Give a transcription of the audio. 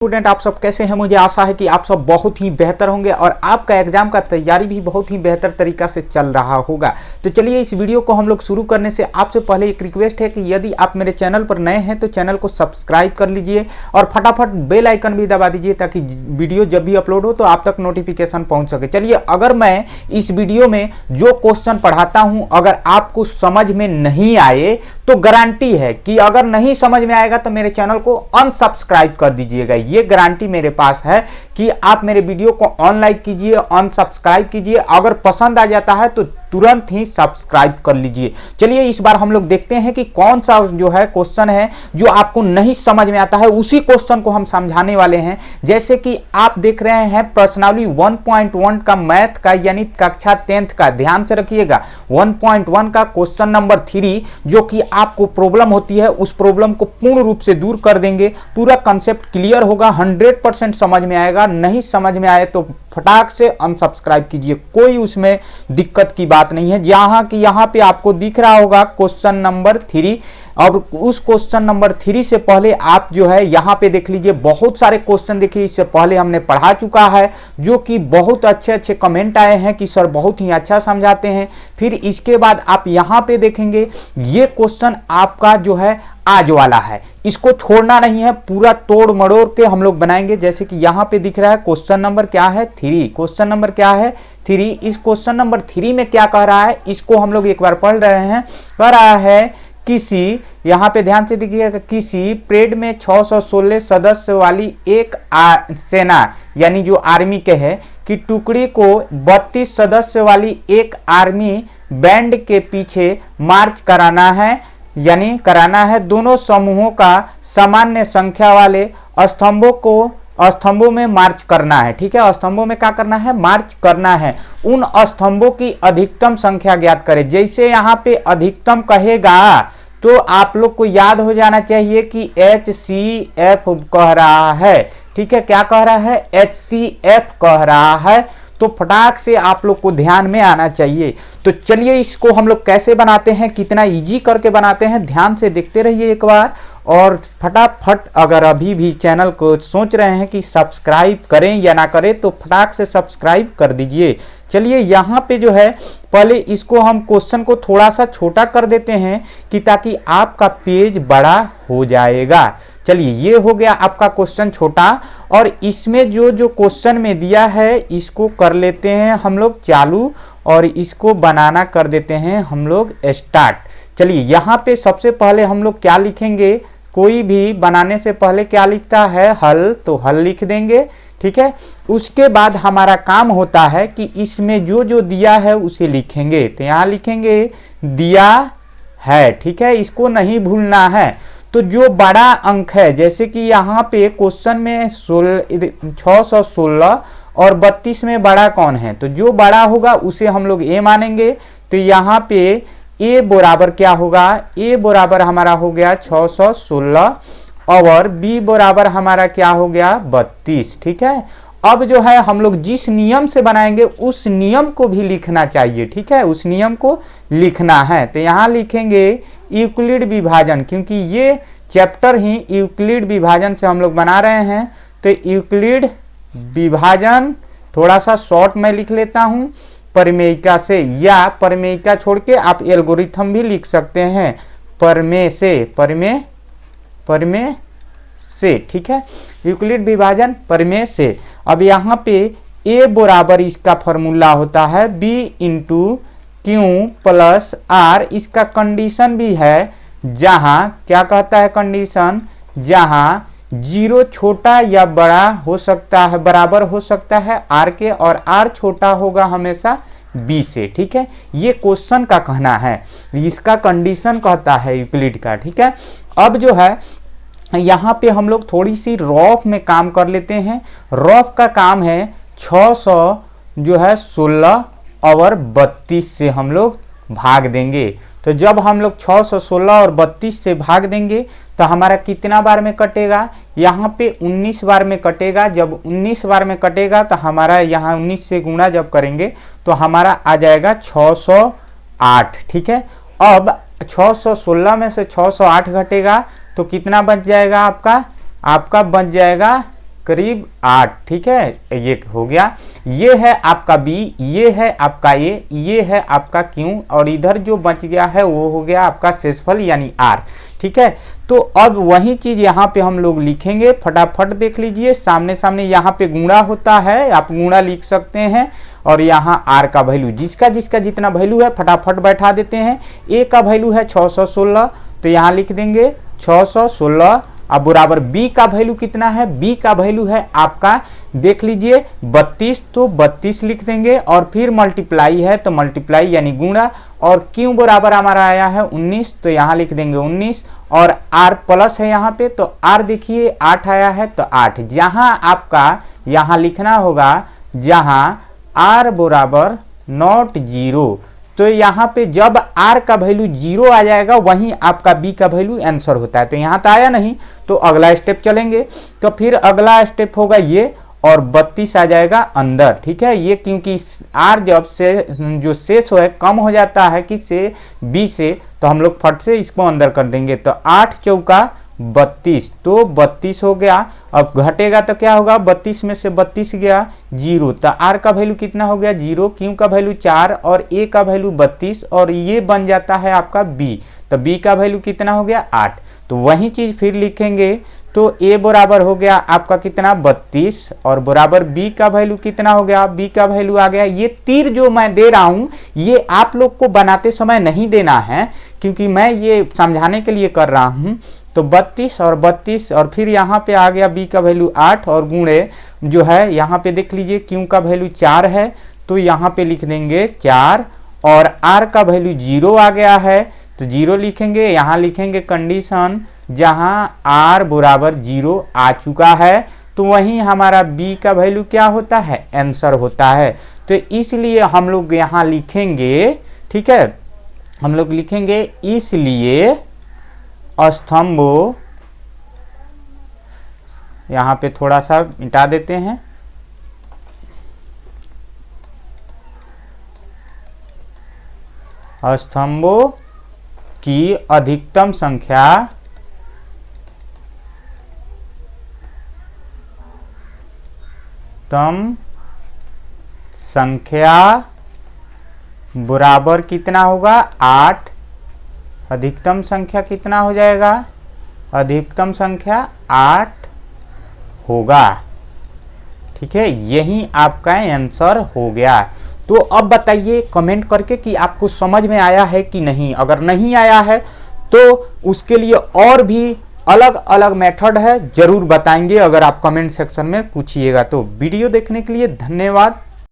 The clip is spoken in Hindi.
स्टूडेंट आप सब कैसे हैं। मुझे आशा है कि आप सब बहुत ही बेहतर होंगे और आपका एग्जाम का तैयारी भी बहुत ही बेहतर तरीका से चल रहा होगा। तो चलिए इस वीडियो को हम लोग शुरू करने से आपसे पहले एक रिक्वेस्ट है कि यदि आप मेरे चैनल पर नए हैं तो चैनल को सब्सक्राइब कर लीजिए और फटाफट बेल आइकन भी दबा दीजिए ताकि वीडियो जब भी अपलोड हो तो आप तक नोटिफिकेशन पहुंच सके। चलिए, अगर मैं इस वीडियो में जो क्वेश्चन पढ़ाता हूं अगर आपको समझ में नहीं आए तो गारंटी है कि अगर नहीं समझ में आएगा तो मेरे चैनल को अनसब्सक्राइब कर दीजिएगा। ये गारंटी मेरे पास है कि आप मेरे वीडियो को अनलाइक कीजिए, अनसब्सक्राइब कीजिए। अगर पसंद आ जाता है तो तुरंत ही सब्सक्राइब कर लीजिए। चलिए इस बार हम लोग देखते हैं कि कौन सा जो है क्वेश्चन है जो आपको नहीं समझ में आता है, उसी क्वेश्चन को हम समझाने वाले हैं। जैसे कि आप देख रहे हैं प्रश्नावली 1.1 का मैथ का यानी कक्षा 10th का, ध्यान से रखिएगा 1.1 का क्वेश्चन नंबर 3 जो कि आपको प्रॉब्लम होती है उस प्रॉब्लम को पूर्ण रूप से दूर कर देंगे। पूरा कंसेप्ट क्लियर होगा, 100% समझ में आएगा। नहीं समझ में आए तो फटाक से अनसब्सक्राइब कीजिए, कोई उसमें दिक्कत की बात नहीं है। जहां कि यहां पे आपको दिख रहा होगा क्वेश्चन नंबर 3 और उस क्वेश्चन नंबर 3 से पहले आप जो है यहां पे देख लीजिए बहुत सारे क्वेश्चन देखिए इससे पहले हमने पढ़ा चुका है जो कि बहुत अच्छे अच्छे कमेंट आए हैं कि सर बहुत ही अच्छा समझाते हैं। फिर इसके बाद आप यहां पे देखेंगे ये क्वेश्चन आपका जो है आज वाला है, इसको छोड़ना नहीं है, पूरा तोड़ मड़ोड़ के हम लोग बनाएंगे। जैसे कि यहां पे दिख रहा है क्वेश्चन नंबर क्या है 3, क्वेश्चन नंबर क्या है 3। इस क्वेश्चन नंबर 3 में क्या कह रहा है इसको हम लोग एक बार पढ़ रहे हैं। कह रहा है किसी, यहां पे ध्यान से देखिएगा, किसी परेड में 616 सदस्य वाली एक सेना यानी जो आर्मी के है कि टुकड़ी को 32 सदस्य वाली एक आर्मी बैंड के पीछे मार्च कराना है, यानी कराना है। दोनों समूहों का सामान्य संख्या वाले स्तंभों में मार्च करना है। ठीक है, स्तंभों में क्या करना है, मार्च करना है। उन स्तंभों की अधिकतम संख्या ज्ञात करें। जैसे यहाँ पे अधिकतम कहेगा तो आप लोग को याद हो जाना चाहिए कि HCF कह रहा है। ठीक है, क्या कह रहा है, HCF कह रहा है। तो फटाक से आप लोग को ध्यान में आना चाहिए। तो चलिए इसको हम लोग कैसे बनाते हैं, कितना इजी करके बनाते हैं, ध्यान से देखते रहिए एक बार। और फटाफट अगर अभी भी चैनल को सोच रहे हैं कि सब्सक्राइब करें या ना करें तो फटाक से सब्सक्राइब कर दीजिए। चलिए यहाँ पे जो है पहले इसको हम क्वेश्चन को थोड़ा सा छोटा कर देते हैं कि ताकि आपका पेज बड़ा हो जाएगा। चलिए ये हो गया आपका क्वेश्चन छोटा और इसमें जो जो क्वेश्चन में दिया है इसको कर लेते हैं हम लोग चालू और इसको बनाना कर देते हैं हम लोग स्टार्ट। चलिए यहाँ पे सबसे पहले हम लोग क्या लिखेंगे, कोई भी बनाने से पहले क्या लिखता है, हल, तो हल लिख देंगे। ठीक है, उसके बाद हमारा काम होता है कि इसमें जो जो दिया है उसे लिखेंगे। तो यहाँ लिखेंगे दिया है। ठीक है, इसको नहीं भूलना है। तो जो बड़ा अंक है जैसे कि यहाँ पे क्वेश्चन में 616 और 32 में बड़ा कौन है, तो जो बड़ा होगा उसे हम लोग ए मानेंगे। तो यहाँ पे ए बराबर क्या होगा, ए बराबर हमारा हो गया 616 और बी बराबर हमारा क्या हो गया 32। ठीक है, अब जो है हम लोग जिस नियम से बनाएंगे उस नियम को भी लिखना चाहिए। ठीक है, उस नियम को लिखना है। तो यहाँ लिखेंगे यूक्लिड विभाजन, क्योंकि ये चैप्टर ही यूक्लिड विभाजन से हम लोग बना रहे हैं। तो यूक्लिड विभाजन थोड़ा सा शॉर्ट में लिख लेता हूं प्रमेयिका से, या प्रमेयिका छोड़ के आप एल्गोरिथम भी लिख सकते हैं, प्रमेय से। ठीक है, यूक्लिड विभाजन प्रमेय से। अब यहाँ पे ए बराबर इसका फॉर्मूला होता है b into Q plus R. इसका कंडीशन भी है, जहां क्या कहता है कंडीशन, जहां 0 छोटा या बड़ा हो सकता है, बराबर हो सकता है आर के, और आर छोटा होगा हमेशा बी से। ठीक है, ये क्वेश्चन का कहना है, इसका कंडीशन कहता है यूक्लिड का। ठीक है, अब जो है यहाँ पे हम लोग थोड़ी सी रॉफ में काम कर लेते हैं। रॉफ का काम है 616 और 32 से हम लोग भाग देंगे। तो जब हम लोग 616 और 32 से भाग देंगे तो हमारा कितना बार में कटेगा, यहाँ पे 19 बार में कटेगा। जब 19 बार में कटेगा तो हमारा यहाँ 19 से गुणा जब करेंगे तो हमारा आ जाएगा 608। ठीक है, अब 616 में से 608 घटेगा तो कितना बच जाएगा आपका बच जाएगा करीब 8। ठीक है, ये हो गया। ये है आपका B, ये है आपका A, ये है आपका Q, और इधर जो बच गया है वो हो गया आपका शेषफल यानी R। ठीक है, तो अब वही चीज यहाँ पे हम लोग लिखेंगे, फटाफट देख लीजिए। सामने सामने यहाँ पे गुणा होता है, आप गुणा लिख सकते हैं, और यहाँ R का वैल्यू जिसका जिसका जितना वैल्यू है फटाफट बैठा देते हैं। A का वैल्यू है 616, तो यहाँ लिख देंगे 616। अब बराबर B का वैल्यू कितना है, B का वैल्यू है आपका देख लीजिए 32, तो 32 लिख देंगे, और फिर मल्टीप्लाई है तो मल्टीप्लाई यानी गुणा, और Q बराबर हमारा आया है 19, तो यहाँ लिख देंगे 19, और R प्लस है यहाँ पे, तो R देखिए 8 आया है, तो 8 जहां आपका यहाँ लिखना होगा जहां R बराबर नॉट 0, तो यहाँ पे जब R का वैल्यू 0 आ जाएगा वहीं आपका B का वैल्यू आंसर होता है। तो यहाँ तो आया नहीं, तो अगला स्टेप चलेंगे, तो फिर अगला स्टेप होगा ये, और 32 आ जाएगा अंदर। ठीक है, ये क्योंकि R जब से जो शेष है कम हो जाता है किससे, B से, तो हम लोग फट से इसको अंदर कर देंगे, तो 8 चौका 32, तो 32 हो गया। अब घटेगा तो क्या होगा, 32 में से 32 गया 0, तो R का वैल्यू कितना हो गया 0, Q का वैल्यू 4, और A का वैल्यू 32, और ये बन जाता है आपका B, तो B का वैल्यू कितना हो गया 8। तो वही चीज फिर लिखेंगे, तो A बराबर हो गया आपका कितना 32, और बराबर B का वैल्यू कितना हो गया, B का वैल्यू आ गया, ये तीर जो मैं दे रहा हूं ये आप लोग को बनाते समय नहीं देना है, क्योंकि मैं ये समझाने के लिए कर रहा हूं। तो 32 और 32, और फिर यहाँ पे आ गया B का वैल्यू 8, और गुणे जो है यहाँ पे देख लीजिए Q का वैल्यू 4 है, तो यहाँ पे लिख देंगे 4, और R का वैल्यू 0 आ गया है, तो 0 लिखेंगे। यहाँ लिखेंगे कंडीशन जहाँ R बराबर 0 आ चुका है, तो वहीं हमारा B का वैल्यू क्या होता है, आंसर होता है। तो इसलिए हम लोग यहाँ लिखेंगे, ठीक है, हम लोग लिखेंगे इसलिए स्तंभों, यहाँ पे थोड़ा सा मिटा देते हैं, स्तंभों की अधिकतम संख्या बराबर कितना होगा 8, अधिकतम संख्या कितना हो जाएगा, अधिकतम संख्या 8 होगा। ठीक है, यही आपका आंसर हो गया। तो अब बताइए कमेंट करके कि आपको समझ में आया है कि नहीं। अगर नहीं आया है तो उसके लिए और भी अलग अलग मेथड है, जरूर बताएंगे। अगर आप कमेंट सेक्शन में पूछिएगा तो। वीडियो देखने के लिए धन्यवाद।